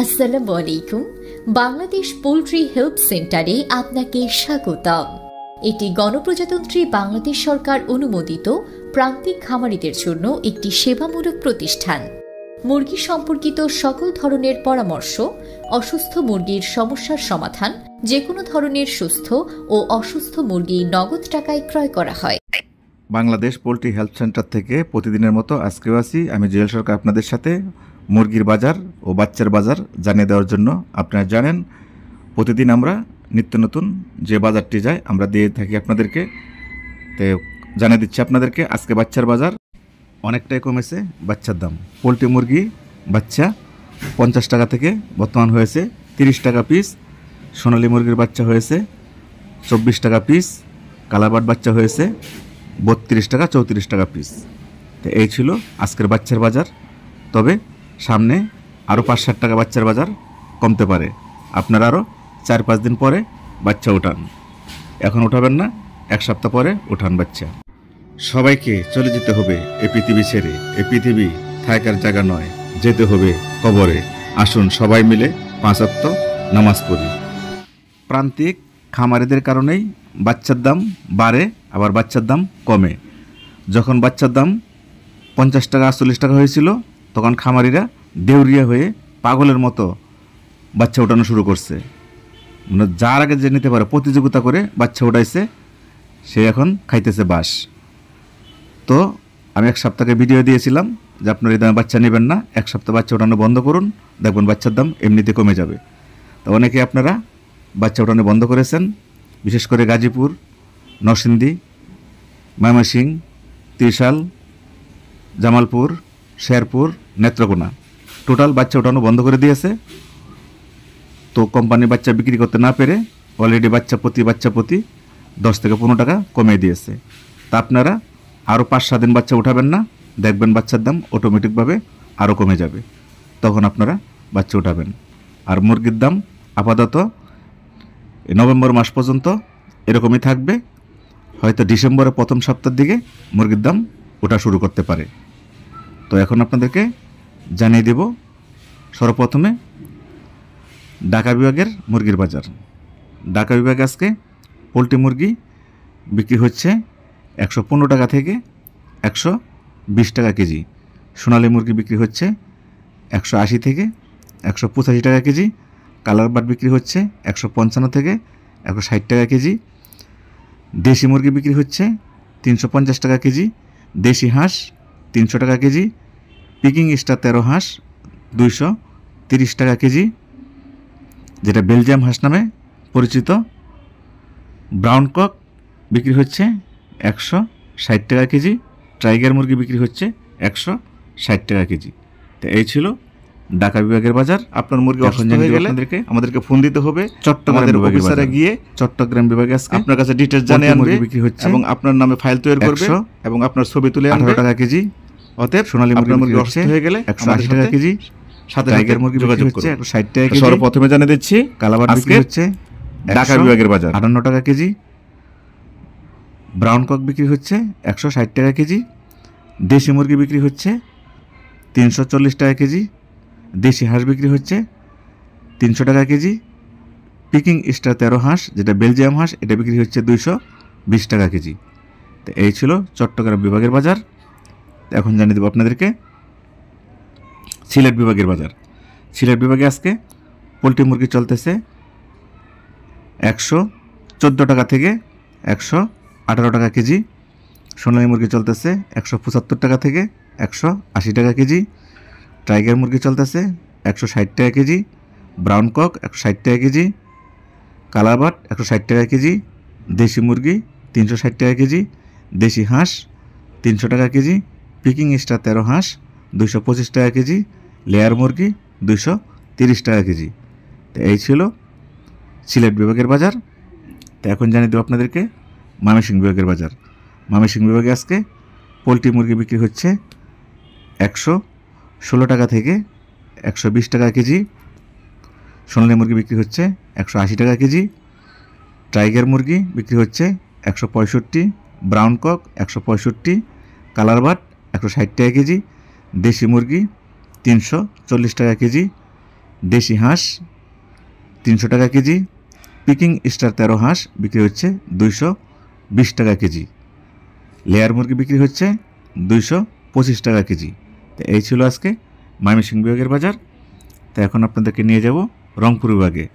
আসসালামু আলাইকুম। Bangladesh poultry help সেন্টারে আপনাকে স্বাগতম। এটি গণপ্রজাতন্ত্রী বাংলাদেশ সরকার অনুমোদিত প্রান্তিক খামারিদের জন্য একটি সেবামূলক প্রতিষ্ঠান। মুরগি সম্পর্কিত সকল ধরনের পরামর্শ, অসুস্থ মুরগির সমস্যার সমাধান, যে কোনো ধরনের সুস্থ ও অসুস্থ মুরগি নগদ টাকায় ক্রয় করা হয়। বাংলাদেশ পোল্ট্রি হেল্প সেন্টার থেকে প্রতিদিনের মতো আজকেও আছি আমি জুয়েল সরকার আপনাদের সাথে মুরগির বাজার ও বাচ্চার বাজার জানিয়ে দেওয়ার জন্য। আপনারা জানেন প্রতিদিন আমরা নিত্য নতুন যে বাজারটি যায় আমরা দিয়ে থাকি আপনাদেরকে। তো জানিয়ে দিচ্ছি আপনাদেরকে আজকে বাচ্চার বাজার অনেকটাই কমেছে। বাচ্চার দাম পোল্ট্রি মুরগি বাচ্চা 50 টাকা থেকে বর্তমান হয়েছে 30 টাকা পিস। সোনালী মুরগির বাচ্চা হয়েছে 24 টাকা পিস। কালাবাট বাচ্চা হয়েছে 32 টাকা 34 টাকা পিস। তো এই ছিল আজকের বাচ্চার বাজার। তবে সামনে আরও 5-7 টাকা বাচ্চার বাজার কমতে পারে। আপনারা আরও 4-5 দিন পরে বাচ্চা উঠান, এখন উঠাবেন না, এক সপ্তাহ পরে উঠান বাচ্চা। সবাইকে চলে যেতে হবে এই পৃথিবী ছেড়ে। এই পৃথিবী থাকার জায়গা নয়, যেতে হবে কবরে। আসুন সবাই মিলে 5 ওয়াক্ত নামাজ পড়ি। প্রান্তিক খামারিদের কারণেই বাচ্চার দাম বাড়ে, আবার বাচ্চার দাম কমে। যখন বাচ্চার দাম 50 টাকা 48 টাকা হয়েছিল তখন খামারিরা দেউরিয়া হয়ে পাগলের মতো বাচ্চা ওঠানো শুরু করছে। মানে যার আগে যে নিতে পারে প্রতিযোগিতা করে বাচ্চা উঠাইছে, সে এখন খাইতেছে বাস। তো আমি এক সপ্তাহে ভিডিও দিয়েছিলাম যে আপনার এই দামে বাচ্চা নেবেন না, এক সপ্তাহ বাচ্চা ওঠানো বন্ধ করুন, দেখবেন বাচ্চার দাম এমনিতে কমে যাবে। তো অনেকে আপনারা বাচ্চা ওঠানো বন্ধ করেছেন, বিশেষ করে গাজীপুর, নরসিংদী, ময়মনসিংহ, ত্রিশাল, জামালপুর, শেরপুর, নেত্রকোনা টোটাল বাচ্চা ওঠানো বন্ধ করে দিয়েছে। তো কোম্পানি বাচ্চা বিক্রি করতে না পেরে অলরেডি বাচ্চা প্রতি 10 থেকে 15 টাকা কমিয়ে দিয়েছে। তা আপনারা আরও 5-7 দিন বাচ্চা উঠাবেন না, দেখবেন বাচ্চার দাম অটোমেটিকভাবে আরও কমে যাবে, তখন আপনারা বাচ্চা উঠাবেন। আর মুরগির দাম আপাতত নভেম্বর মাস পর্যন্ত এরকমই থাকবে। হয়তো ডিসেম্বরের প্রথম সপ্তাহের দিকে মুরগির দাম ওঠা শুরু করতে পারে। তো এখন আপনাদেরকে জানিয়ে দেব সর্বপ্রথমে ঢাকা বিভাগের মুরগির বাজার। ঢাকা বিভাগে আজকে পোলট্রি মুরগি বিক্রি হচ্ছে 115 টাকা থেকে 120 টাকা কেজি। সোনালী মুরগি বিক্রি হচ্ছে 180 থেকে 185 টাকা কেজি। কালার বাট বিক্রি হচ্ছে 155 থেকে 160 টাকা কেজি। দেশি মুরগি বিক্রি হচ্ছে 350 টাকা কেজি। দেশি হাঁস 300 টাকা কেজি। পিকিং স্টার 13 হাঁস 230 টাকা কেজি, যেটা বেলজিয়াম হাঁস নামে পরিচিত। ব্রাউন কক বিক্রি হচ্ছে 160 টাকা কেজি। টাইগার মুরগি বিক্রি হচ্ছে 160 টাকা কেজি। তো এই ছিল ঢাকা বিভাগের বাজার। আপনার মুরগি অসুস্থ হয়ে গেলে আমাদেরকে ফোন দিতে হবে। চট্টগ্রাম অফিসারে গিয়ে চট্টগ্রাম বিভাগে আজকে আপনার কাছে ডিটেইলস জানিয়ে আনবে বিক্রি হচ্ছে এবং আপনার নামে ফাইল তৈরি করবে এবং আপনার ছবি তুলে 18 টাকা কেজি। অতএব সোনালী মুরগি অসুস্থ হয়ে গেলে 180 টাকা কেজি। সাথে টাইগার মুরগি যোগাযোগ হচ্ছে 160 টাকা কেজি। সর্বপ্রথমে জানিয়ে দিচ্ছি কালাবাট বিক্রি হচ্ছে ঢাকা বিভাগের বাজার 58 টাকা কেজি। ব্রাউন কক বিক্রি হচ্ছে 160 টাকা কেজি। দেশি মুরগি বিক্রি হচ্ছে 340 টাকা কেজি। দেশি হাঁস বিক্রি হচ্ছে 300 টাকা কেজি। পিকিং স্টার 13 হাঁস, যেটা বেলজিয়াম হাঁস, এটা বিক্রি হচ্ছে 220 টাকা কেজি। তো এই ছিল চট্টগ্রাম বিভাগের বাজার। এখন জানিয়ে দেবো আপনাদেরকে সিলেট বিভাগের বাজার। সিলেট বিভাগে আজকে পোলট্রি মুরগি চলতেছে 114 টাকা থেকে 118 টাকা কেজি। সোনালী মুরগি চলতেছে 175 টাকা থেকে 180 টাকা কেজি। টাইগার মুরগি চলতেছে 160 টাকা কেজি। ব্রাউন কক 160 টাকা কেজি। কালাবাট 160 টাকা কেজি। দেশি মুরগি 360 টাকা কেজি। দেশি হাঁস 300 টাকা কেজি। পিকিং স্টার 13 হাঁস 225 টাকা কেজি। লেয়ার মুরগি 230 টাকা কেজি। তো এই ছিল সিলেট বিভাগের বাজার। তো এখন জানিয়ে দেবো আপনাদেরকে ময়মনসিংহ বিভাগের বাজার। ময়মনসিংহ বিভাগে আজকে পোলট্রি মুরগি বিক্রি হচ্ছে 116 টাকা থেকে 120 টাকা কেজি। সোনালী মুরগি বিক্রি হচ্ছে 180 টাকা কেজি। টাইগার মুরগি বিক্রি হচ্ছে 165। Brown cock 165। কালার বাট 160 টাকা কেজি। দেশি মুরগি 340 টাকা কেজি। দেশি হাঁস 300 টাকা কেজি, পিকিং স্টার 13 হাঁস বিক্রি হচ্ছে 220 টাকা কেজি, লেয়ার মুরগি বিক্রি হচ্ছে 225 টাকা কেজি। তো এই ছিল আজকে ময়মনসিংহ বিভাগের বাজার। তো এখন আপনাদেরকে নিয়ে যাব রংপুর বিভাগে।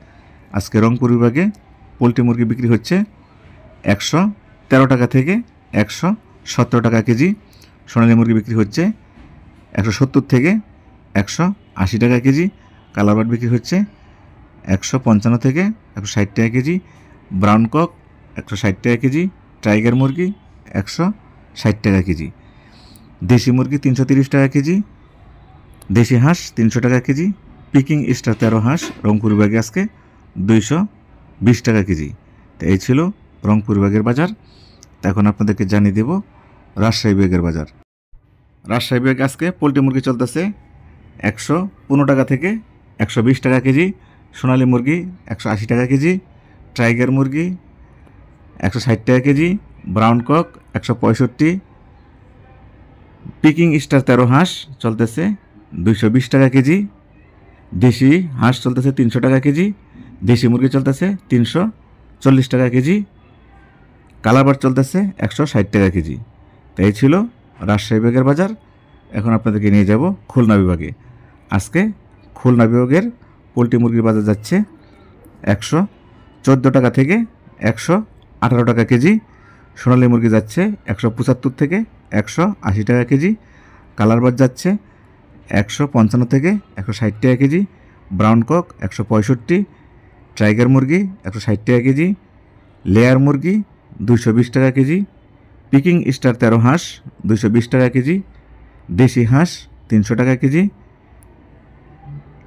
আজকে রংপুর বিভাগে পোলট্রি মুরগি বিক্রি হচ্ছে 113 টাকা থেকে 117 টাকা কেজি, সোনালী মুরগি বিক্রি হচ্ছে 170 থেকে 180 টাকা কেজি, কালার বার্ড বিক্রি হচ্ছে 155 থেকে 160 টাকা কেজি, ব্রাউন কক 160 টাকা কেজি, টাইগার মুরগি 160 টাকা কেজি, দেশি মুরগি 330 টাকা কেজি, দেশি হাঁস 300 টাকা কেজি, পিকিং স্টার 13 হাঁস রংপুর বিভাগে আজকে 220 টাকা কেজি। তো এই ছিল রংপুর বিভাগের বাজার। এখন আপনাদেরকে জানিয়ে দেব রাজশাহী বিভাগের বাজার। রাজশাহী বিভাগে আজকে পোলট্রি মুরগি চলতেছে 115 টাকা থেকে 120 টাকা কেজি, সোনালী মুরগি 180 টাকা কেজি, টাইগার মুরগি 160 টাকা কেজি, ব্রাউন কক 165, পিকিং স্টার 13 হাঁস চলতেছে 220 টাকা কেজি, দেশি হাঁস চলতেছে 300 টাকা কেজি, দেশি মুরগি চলতেছে 340 টাকা কেজি, কালার বার্ড চলতেছে 160 টাকা কেজি। তো এই ছিল রাজশাহী বিভাগের বাজার। এখন আপনাদেরকে নিয়ে যাব খুলনা বিভাগে। আজকে খুলনা বিভাগের পোলট্রি মুরগির বাজার যাচ্ছে 114 টাকা থেকে 118 টাকা কেজি, সোনালী মুরগি যাচ্ছে 175 থেকে 180 টাকা কেজি, কালার বার্ড যাচ্ছে 155 থেকে 160 টাকা কেজি, ব্রাউন কক 165, টাইগার মুরগি 160 টাকা কেজি, লেয়ার মুরগি 220 টাকা কেজি, পিকিং স্টার 13 হাঁস 220 টাকা কেজি, দেশি হাঁস 300 টাকা কেজি।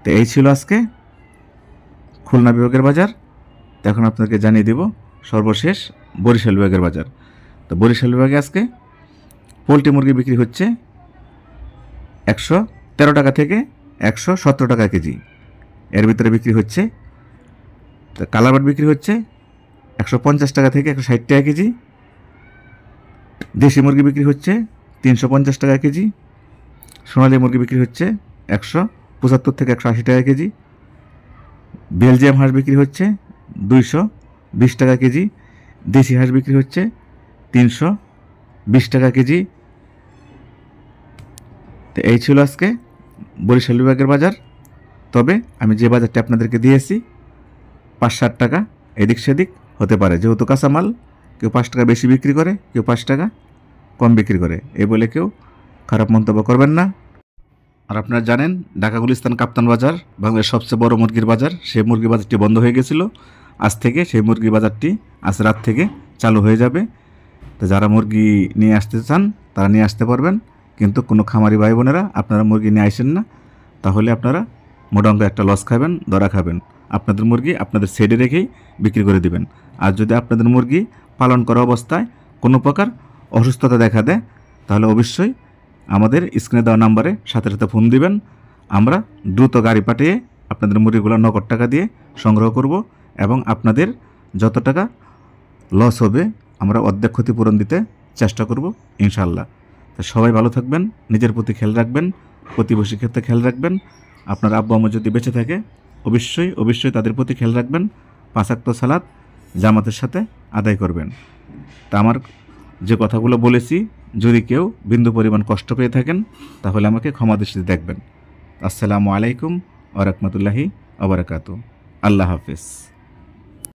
তো এই ছিল আজকে খুলনা বিভাগের বাজার। তো এখন আপনাদেরকে জানিয়ে দেব সর্বশেষ বরিশাল বিভাগের বাজার। তো বরিশাল বিভাগে আজকে পোলট্রি মুরগি বিক্রি হচ্ছে 113 টাকা থেকে 117 টাকা কেজি, এর ভিতরে বিক্রি হচ্ছে কালার বার্ড বিক্রি হচ্ছে 150 টাকা থেকে 160 টাকা কেজি, দেশি মুরগি বিক্রি হচ্ছে 350 টাকা কেজি, সোনালী মুরগি বিক্রি হচ্ছে 175 থেকে 180 টাকা কেজি, বেলজিয়াম হাঁস বিক্রি হচ্ছে 220 টাকা কেজি, দেশি হাঁস বিক্রি হচ্ছে 320 টাকা কেজি। তো এই ছিল আজকে বরিশাল বিভাগের বাজার। তবে আমি যে বাজারটা আপনাদেরকে দিয়েছি 5-7 টাকা এদিক সেদিক হতে পারে, যেহেতু কাঁচামাল কেউ 5 টাকা বেশি বিক্রি করে, কেউ 5 টাকা কম বিক্রি করে, এই বলে কেউ খারাপ মন্তব্য করবেন না। আর আপনারা জানেন ঢাকা গুলিস্তান কাপ্তান বাজার বাংলাদেশের সবচেয়ে বড় মুরগির বাজার, সেই মুরগির বাজারটি বন্ধ হয়ে গেছিল। আজ থেকে সেই মুরগির বাজারটি আজ রাত থেকে চালু হয়ে যাবে। তো যারা মুরগি নিয়ে আসতে চান তারা নিয়ে আসতে পারবেন, কিন্তু কোনো খামারি ভাই বোনেরা আপনারা মুরগি নিয়ে আসেন না, তাহলে আপনারা মোটামুটি একটা লস খাবেন, ধরা খাবেন। আপনাদের মুরগি আপনাদের সেডে রেখেই বিক্রি করে দিবেন। আর যদি আপনাদের মুরগি পালন করা অবস্থায় কোনো প্রকার অসুস্থতা দেখা দেয়, তাহলে অবশ্যই আমাদের স্ক্রিনে দেওয়া নাম্বারে সাথে সাথে ফোন দিবেন। আমরা দ্রুত গাড়ি পাঠিয়ে আপনাদের মুরগিগুলো নগদ টাকা দিয়ে সংগ্রহ করব, এবং আপনাদের যত টাকা লস হবে আমরা অর্ধেক ক্ষতিপূরণ দিতে চেষ্টা করব ইনশাল্লাহ। তো সবাই ভালো থাকবেন, নিজের প্রতি খেয়াল রাখবেন, প্রতিবেশীর ক্ষেত্রে খেয়াল রাখবেন। আপনার আব্বু আম্মু যদি বেঁচে থাকে অবশ্যই তাদের প্রতি খেয়াল রাখবেন। 5 ওয়াক্ত সালাত জামাতের সাথে আদায় করবেন। তা আমার যে কথাগুলো বলেছি যদি কেউ বিন্দু পরিমাণ কষ্ট পেয়ে থাকেন তাহলে আমাকে ক্ষমা দৃষ্টিতে দেখবেন। আসসালামু আলাইকুম ওয়া রাহমাতুল্লাহি ওয়া বারাকাতুহু। আল্লাহ হাফেজ।